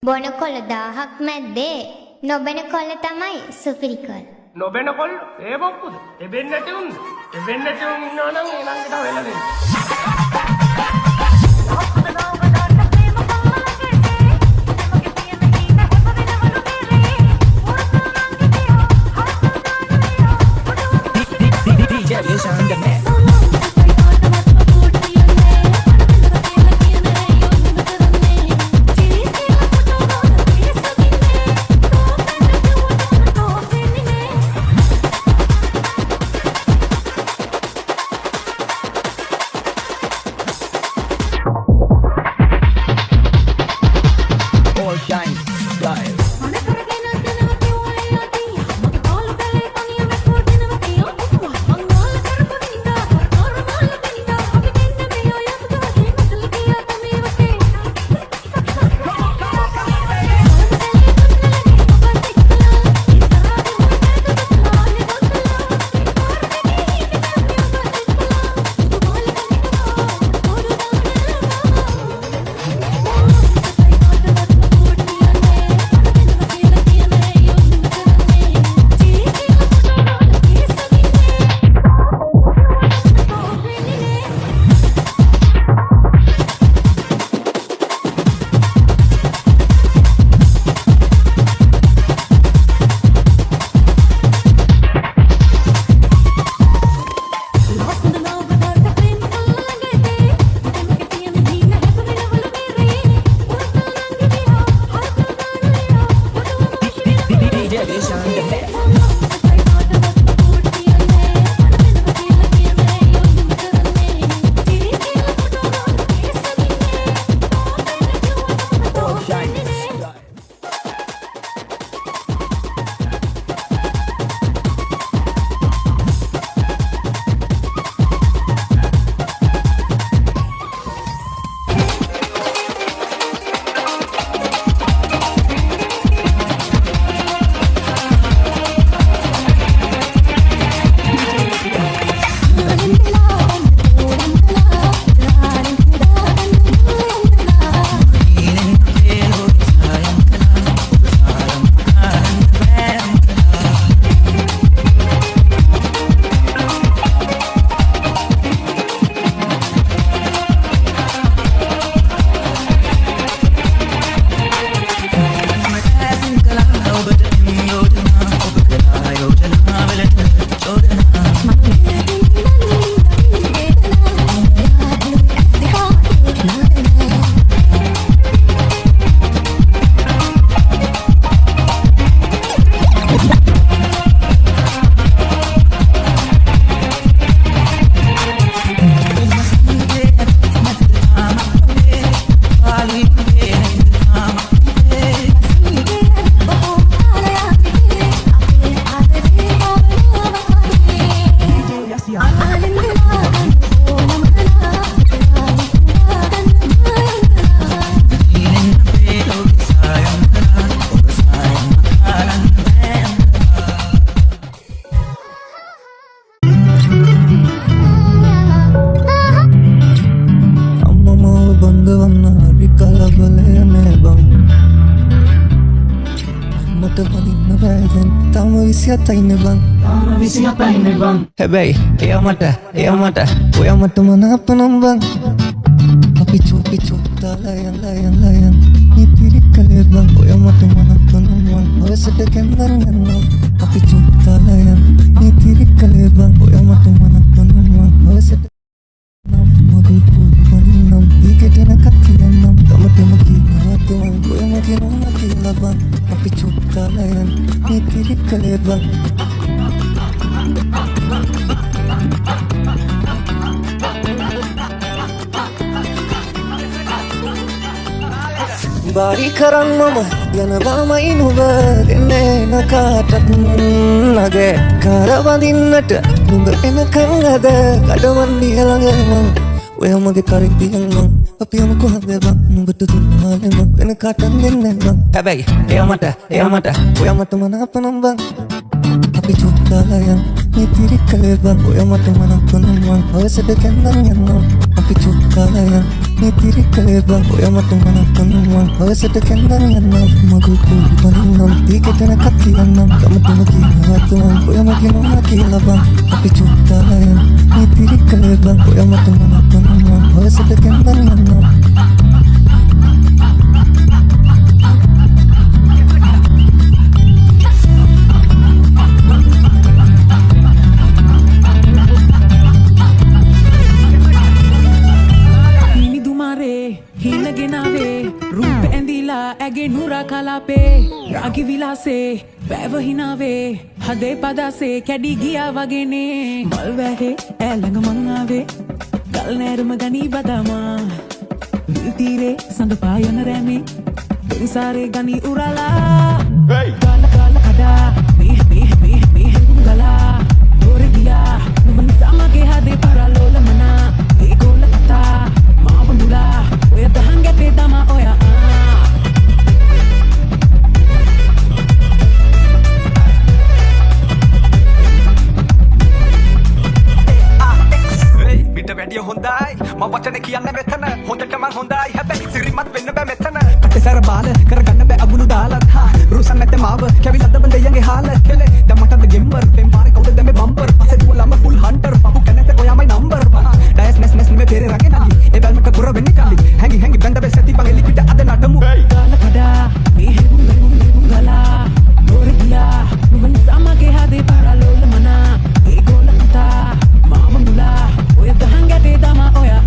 බොන කොළ 1000ක් මැද්දේ නොබෙන කොළ තමයි සුපිරි කොළ. නොබෙන කොල්ල ඒ මොක්කුද? එබෙන්නේ නැති උන්. එබෙන්නේ නැති උන් ඉන්නවා නම් ඒ නංගිට වෙලා දෙන්න. Hey, eya mata, oya mata mana apa nambang? Picu, layan, itiri kalir bang, oya mata mana apa nambang? Awas sedekan nang, picu, layan, itiri kalir bang, oya mata mana apa nambang? Awas sedekan magul nam, ikete na katiyan nam, tamate maki mata bang, oya mati labang, picu, layan, itiri kalir bang. Bari karang mama yana bama inuba denne nakatat nage karabadinnata nunga enakangada kadawandi halanga oya mage karik diyanga අපි යමුකෝ හැබැයි නුඹට දුන්නානේ මම වෙන කාටවත් දෙන්නේ නැහැ හැබැයි එයා මට ඔයා මට මන අපනම් බං අපි චුට්ටලා යන් నీ తిరికలేదా పోయమట మనకున్నాం వయసుట కెందరగన్నాం අපි චුක්කාලයන් నీ తిరికలేదా పోయమట మనకున్నాం వయసుట కెందరగన్నాం మగు పూపන්නම් දීකටන කතියන්නම් කමතුම කීවතුම් పోయමට නොන කියලාබන් අපි චුක්කාලයන් నీ తిరికలేదా పోయమట మనకున్నాం වයසට కెందరగన్నాం रूप एंदीला एगे नूरा कलापे रागी विलासे बैव हिनावे हदे पदासे कैडी गिया वगेने मल वहे एलंग मंगावे गल नेरम गनी बदामा विल तीरे संग पायन रेमे सारे गनी उराला गल गल अदा मी गला तोर गिया नुमन सामा के हदे पूरा लोल मना ए गोल कथा मावनुला ओया दहंगे पे दमा ओया වැඩිය හොඳයි මම වචන කියන්නේ මෙතන හොඳට මං හොඳයි හැබැයි සිරිමත් වෙන්න බෑ මෙතන කටසර බාල කරගන්න බෑ අගුළු දාලත් හා රුසන් නැත්තේ මාව කැවිලද්ද බඳයන්ගේ हाल කෙලේ දැම්මටද ගෙම්බර් පෙම් පාරේ කවුද දැම්මේ බම්පර් පස්සේ දුවලම ෆුල් හන්ටර් පපු කැනත ඔයාමයි නම්බර් ඩයස් නැස් නෙමෙ පෙරේ රගේ නලි ඒ බල්මක කුර වෙන්නේ කලි හැංගි බඳ බෙ සති පගේ ලිපිට අද නටමු ගාල කඩා මේ හෙඟුම් ගලා දොර ගියා නුඹන් සමගේ හදේ පරලෝල මනා ඒ ගෝල කතා මාව මුලා ඔය දහං ගැටේ දමා ඔයා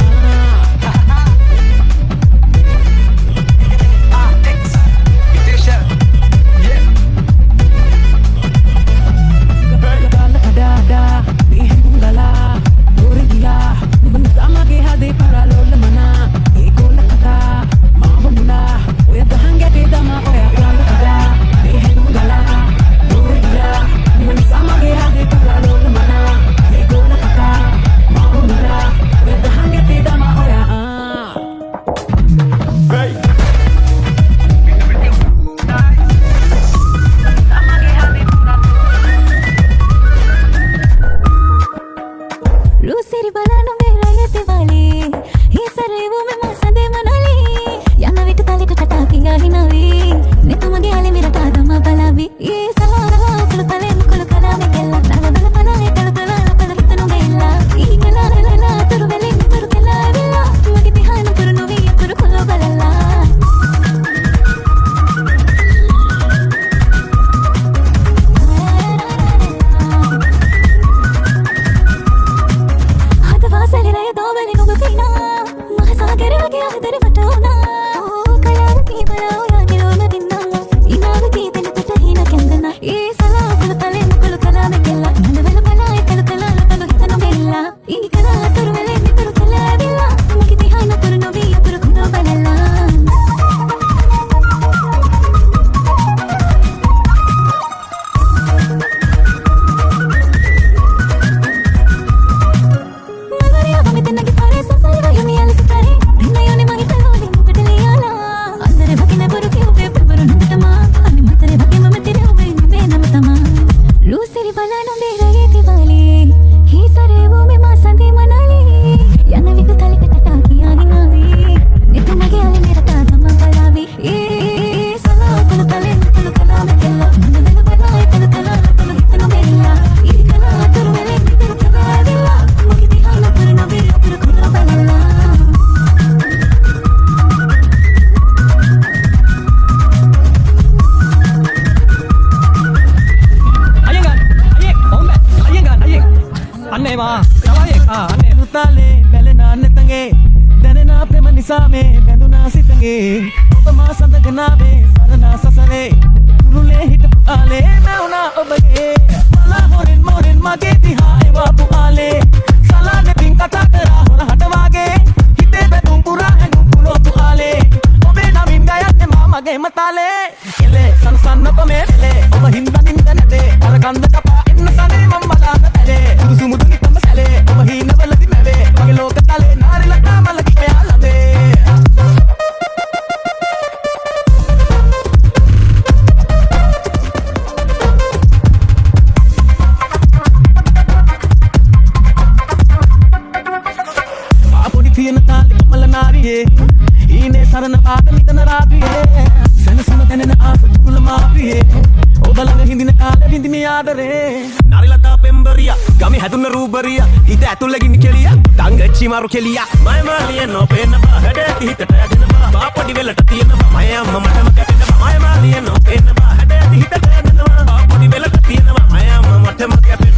විඳින කාලෙ විඳින ආදරේ නාරිලතා පෙම්බරියා ගමේ හැදුන රූබරියා හිත ඇතුළේ ගිනි කෙලියා තංගච්චි මාරු කෙලියා මම මාලිය නොපෙන්න බහඩ හිතට ඇදෙන බාපඩි වෙලට තියෙන මම අම්ම මටම කැපෙන මම මාලිය නොපෙන්න බහඩ හිතට ඇදෙන බාපඩි වෙලට තියෙන මම අම්ම මටම කැපෙන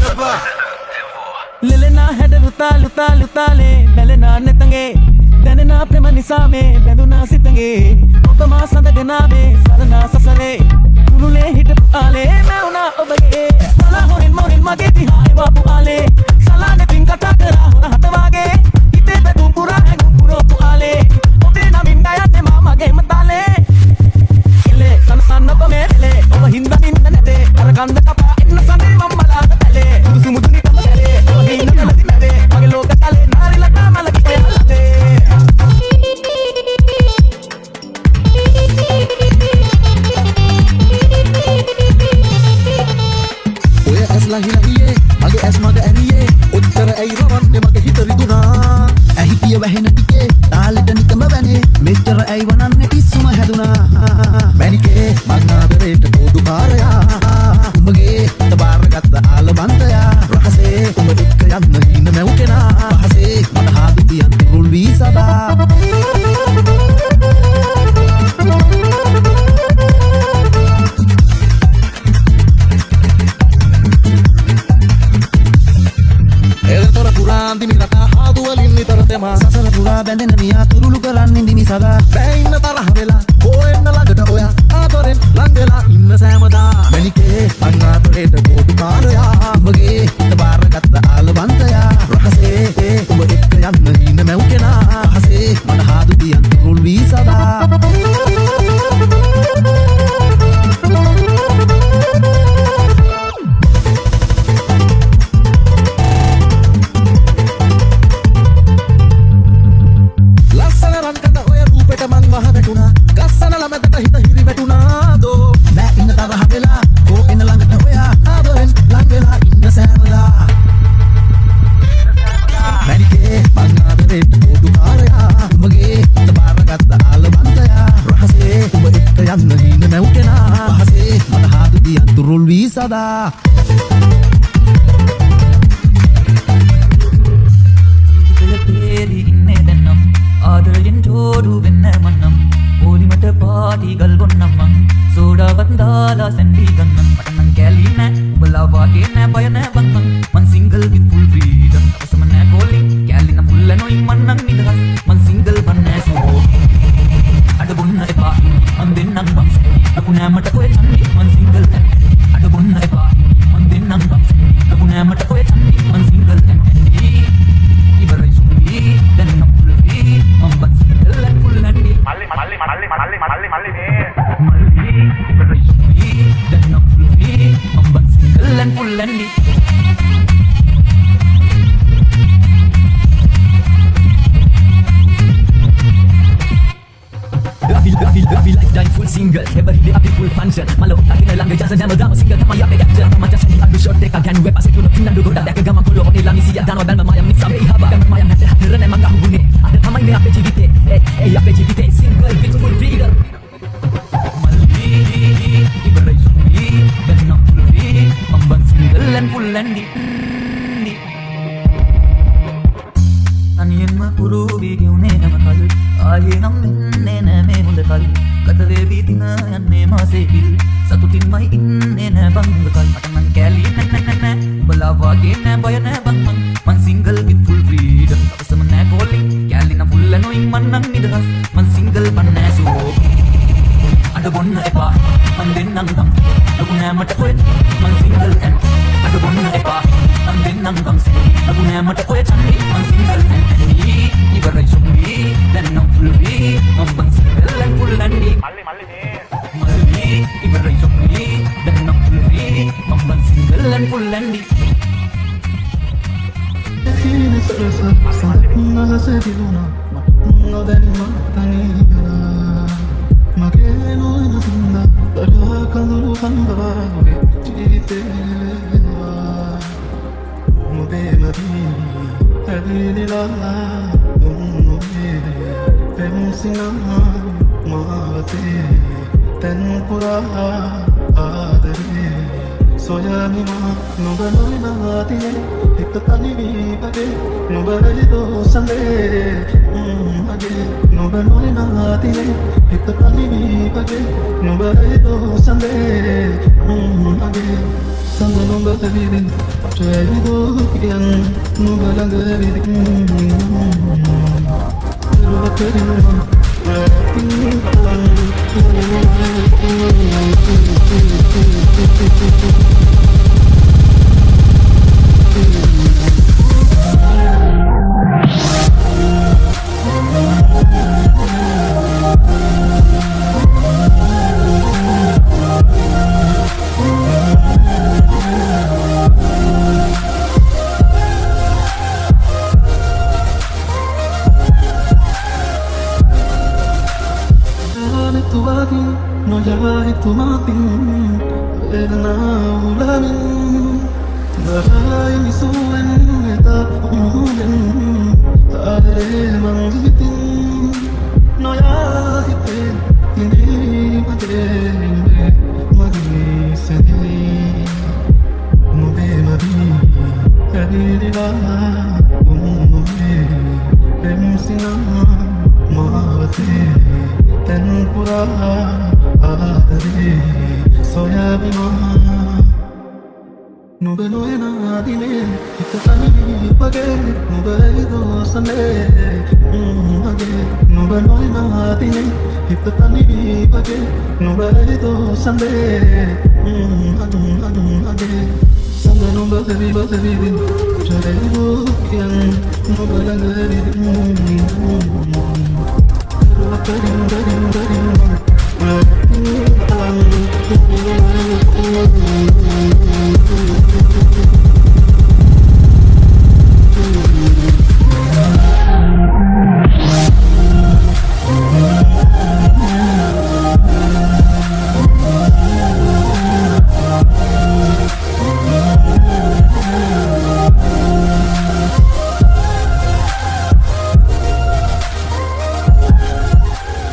ලෙලනා හැඩ ලුතා ලුතා ලුතාලේ බැලෙනා නැතගේ දැනෙනා ප්‍රේම නිසා මේ බැඳුනා සිතගේ ඔබමා සඳගෙනාවේ සරණා සසලේ කුරුලේ හිටපු ආලේ මැවුනා ඔබගේ සලා හොරින් මොරින් මගේ දිහාේ වාපු ආලේ සලානේ පින් කතා කරා හොර හත වාගේ හිතේ බැඳු පුරා හැඟු පුරෝපු ආලේ ඔබේ නමින් ගයන්නේ මාමගේ මතාලේ එලේ සනසන්න කොමේ එලේ ඔබ හින්දා නින්න නැතේ අර ගන්ධ කපා එන්න සඳේ මම්මලාට ඇලේ සුදු මුදුනි තම ඇලේ ඔබ හින්න නැති මැවේ මගේ ලෝක තලේ නාරිලතා මලකි ඔයාලේ ලහිලහියේ මගේ ඇස් මග ඇරියේ ඔච්චර ඇයි රවන්නේ මගේ හිත රිදුනා ඇහි පිය වැහෙන ටිකේ තාලෙට නිකම වැනේ මෙච්චර ඇයි වනන්නේ පිස්සුම හැදුනා මැනිකේ මග්නාදරේට පොදු කාරයා උඹගේ තබාරගත්ත ආලබන්තයා රහසේ උඹ එක්ක යන්න හින මැවුකෙනා පහසේ මට හාදු තියන් රුල් වී සදා සසල පුරා බැඳෙන මියා තුරුළු කරන්න ඉඳිමි සදා බෑ ඉන්න තරහ වෙලා හොයන්න ළඟට ඔයා ආදරෙන් ලං වෙලා ඉන්න සෑමදා මැනිකේ අන්නාතරේට පොදු කාරයා උඹගේ හිත බාරගත්ත ආලබන්තයා රහසේ උඹ එක්ක යන්න හින මැවුකෙනා පහසේ මට හාදු තියන් රුල් වී සදා සදා පෙරි ඉන්නේ දැන්නම් ආදරයෙන් ජෝඩු වෙන්න මන්නම් ඕලිමට පාටි ගල් බොන්නම් මං සෝඩාවත් දාලා සැන්ඩි ගන්නම් මට නම් කැලි නෑ උඹලා වාගේ නෑ බය නෑ බං මං සිංගල් with full freedom අවසම නෑ කෝලින් කැලි නම් full නොයින් මන් නම් නිදහස් මං සිංගල් බන් නෑ සෝ අඩ බොන්න එපා මං දෙන්නම් බං ලකු නෑ මට ඔය චන්දි මං සිංගල් අඩ බොන්න එපා මං දෙන්නම් බං ලකු නෑ මට ඔය චන්දි මං සිංගල් ඉවරයි සුයි දැන් නම් full free මං බන් සිංගල් and full and මල්ලි නේ මල්ලි ඉවරයි සුයි දැන් නම් full free මං බන් single and full and Love lifetime full single every day up in full function malo takin lang ga jasa never gama single kama ya be action kama just ni andu short take again we pass it to kinandu goda dek gama kolo oni lami siya dano dan mayam ni sabe haba dan mayam hate rene manga hubune ada thamai me ape jivite ape jivite single with full freedom malli ibarai suni dan nam full free mamban single and full and අනියෙන්ම පුරුවී ගියුනේ නම කල් ආයේ නම් එන්නේ නෑ මේ හොඳ කල් ගත වේවි දින යන්නේ මාසේ පිල් සතුටින්මයි ඉන්නේ නෑ බංග කල් මට මං කැලි නෑ උඹලා වාගේ නෑ බය නෑ බං මං සිංගල් with full freedom අවසම නෑ කෝලින් කැලි නම් full නොයින් මන් නම් නිදහස් මං සිංගල් බන් නෑ සෝ අඩ බොන්න එපා මං දෙන්නම් බං ලකු නෑ මට ඔය මං සිංගල් අඩ බොන්න එපා මං දෙන්නම් බං ලකු නෑ මට ඔය චන්දි මං සිංගල් ඉවරයි සුයි දැන් නම් full free මං බන් සිංගල් and full and මල්ලි නේ මල්ලි ඉවරයි සුයි දැන් නම් full free මං බන් සිංගල් and full and මගේ නොදන්න බඩා කඳුළු හන්දවාගේ ජීවිතේනවා මුබේ මදී හැදිනිලා දුන්නුගේ පෙම්සිනා මාවතේ තැන් පුරා ආදරේ සොයමිමා නුඹ නොයනාතියේ හිත තනි වී පගේ නුඹ රජිතෝ සඳේ මගේ නුඹ නොයනාතියේ හිත තනි වී පගේ නුඹ රජිතෝ සඳේ මගේ සඳ නුඹ තවිදින් ජයවිදෝ කියන් නුඹ ළඟ විදින් Thank you.